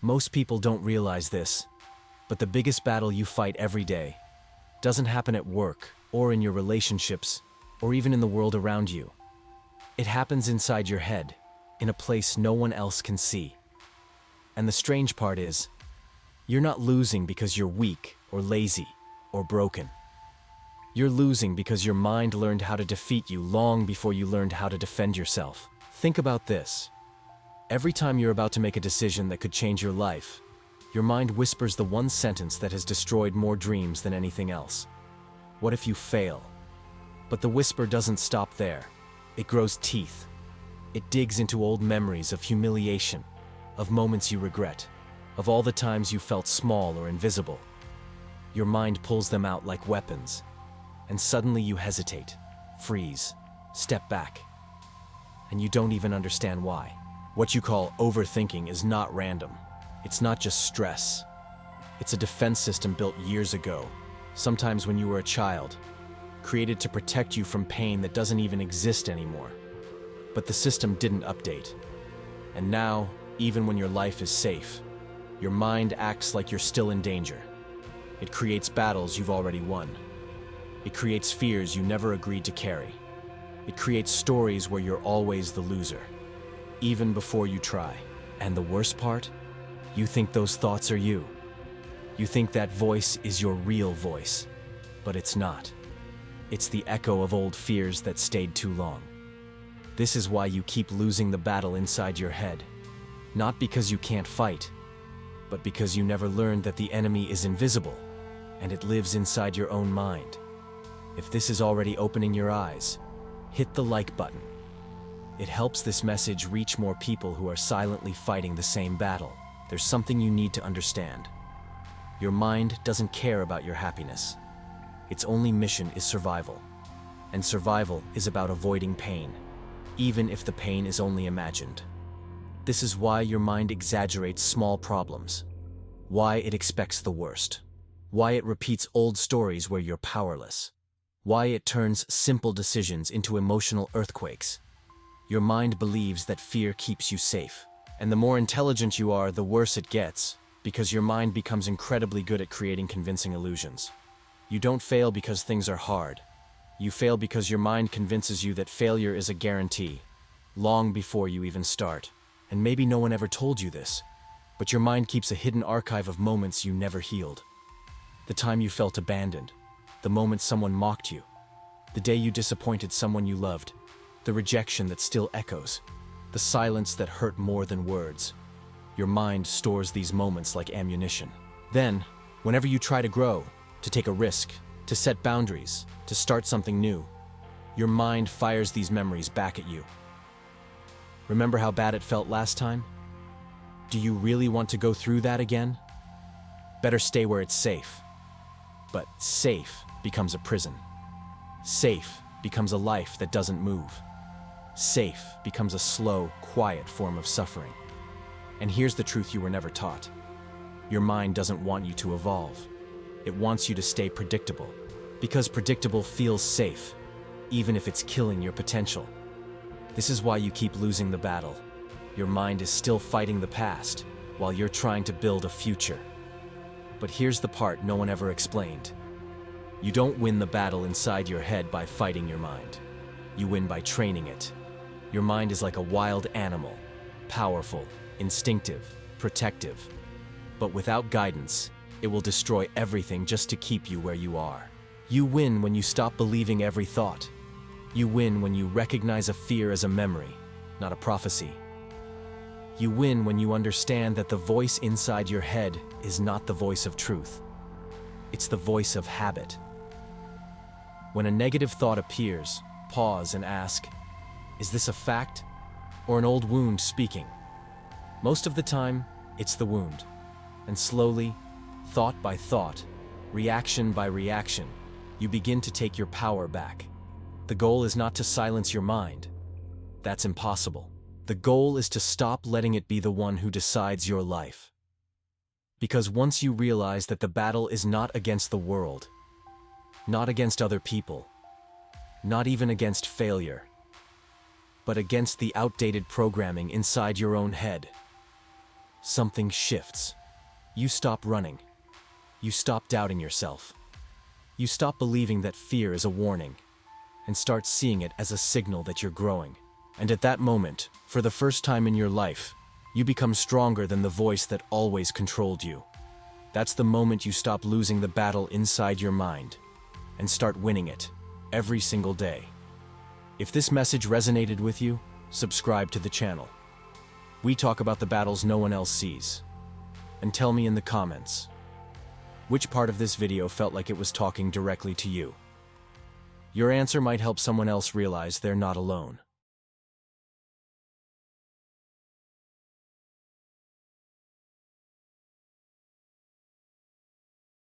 Most people don't realize this, but the biggest battle you fight every day doesn't happen at work or in your relationships or even in the world around you. It happens inside your head, in a place no one else can see. And the strange part is, you're not losing because you're weak or lazy or broken. You're losing because your mind learned how to defeat you long before you learned how to defend yourself. Think about this. Every time you're about to make a decision that could change your life, your mind whispers the one sentence that has destroyed more dreams than anything else. What if you fail? But the whisper doesn't stop there. It grows teeth. It digs into old memories of humiliation, of moments you regret, of all the times you felt small or invisible. Your mind pulls them out like weapons, and suddenly you hesitate, freeze, step back, and you don't even understand why. What you call overthinking is not random. It's not just stress. It's a defense system built years ago, sometimes when you were a child, created to protect you from pain that doesn't even exist anymore. But the system didn't update. And now, even when your life is safe, your mind acts like you're still in danger. It creates battles you've already won. It creates fears you never agreed to carry. It creates stories where you're always the loser, even before you try. And the worst part? You think those thoughts are you. You think that voice is your real voice, but it's not. It's the echo of old fears that stayed too long. This is why you keep losing the battle inside your head. Not because you can't fight, but because you never learned that the enemy is invisible, and it lives inside your own mind. If this is already opening your eyes, hit the like button. It helps this message reach more people who are silently fighting the same battle. There's something you need to understand. Your mind doesn't care about your happiness. Its only mission is survival. And survival is about avoiding pain, even if the pain is only imagined. This is why your mind exaggerates small problems, why it expects the worst, why it repeats old stories where you're powerless, why it turns simple decisions into emotional earthquakes. Your mind believes that fear keeps you safe. And the more intelligent you are, the worse it gets, because your mind becomes incredibly good at creating convincing illusions. You don't fail because things are hard. You fail because your mind convinces you that failure is a guarantee, long before you even start. And maybe no one ever told you this, but your mind keeps a hidden archive of moments you never healed. The time you felt abandoned, the moment someone mocked you, the day you disappointed someone you loved, the rejection that still echoes, the silence that hurt more than words. Your mind stores these moments like ammunition. Then, whenever you try to grow, to take a risk, to set boundaries, to start something new, your mind fires these memories back at you. Remember how bad it felt last time? Do you really want to go through that again? Better stay where it's safe. But safe becomes a prison. Safe becomes a life that doesn't move. Safe becomes a slow, quiet form of suffering. And here's the truth you were never taught. Your mind doesn't want you to evolve. It wants you to stay predictable. Because predictable feels safe, even if it's killing your potential. This is why you keep losing the battle. Your mind is still fighting the past, while you're trying to build a future. But here's the part no one ever explained. You don't win the battle inside your head by fighting your mind. You win by training it. Your mind is like a wild animal, powerful, instinctive, protective. But without guidance, it will destroy everything just to keep you where you are. You win when you stop believing every thought. You win when you recognize a fear as a memory, not a prophecy. You win when you understand that the voice inside your head is not the voice of truth. It's the voice of habit. When a negative thought appears, pause and ask, is this a fact or an old wound speaking? Most of the time, it's the wound. And slowly, thought by thought, reaction by reaction, you begin to take your power back. The goal is not to silence your mind. That's impossible. The goal is to stop letting it be the one who decides your life. Because once you realize that the battle is not against the world, not against other people, not even against failure, but against the outdated programming inside your own head, something shifts. You stop running. You stop doubting yourself. You stop believing that fear is a warning and start seeing it as a signal that you're growing. And at that moment, for the first time in your life, you become stronger than the voice that always controlled you. That's the moment you stop losing the battle inside your mind and start winning it every single day. If this message resonated with you, subscribe to the channel. We talk about the battles no one else sees. And tell me in the comments, which part of this video felt like it was talking directly to you? Your answer might help someone else realize they're not alone.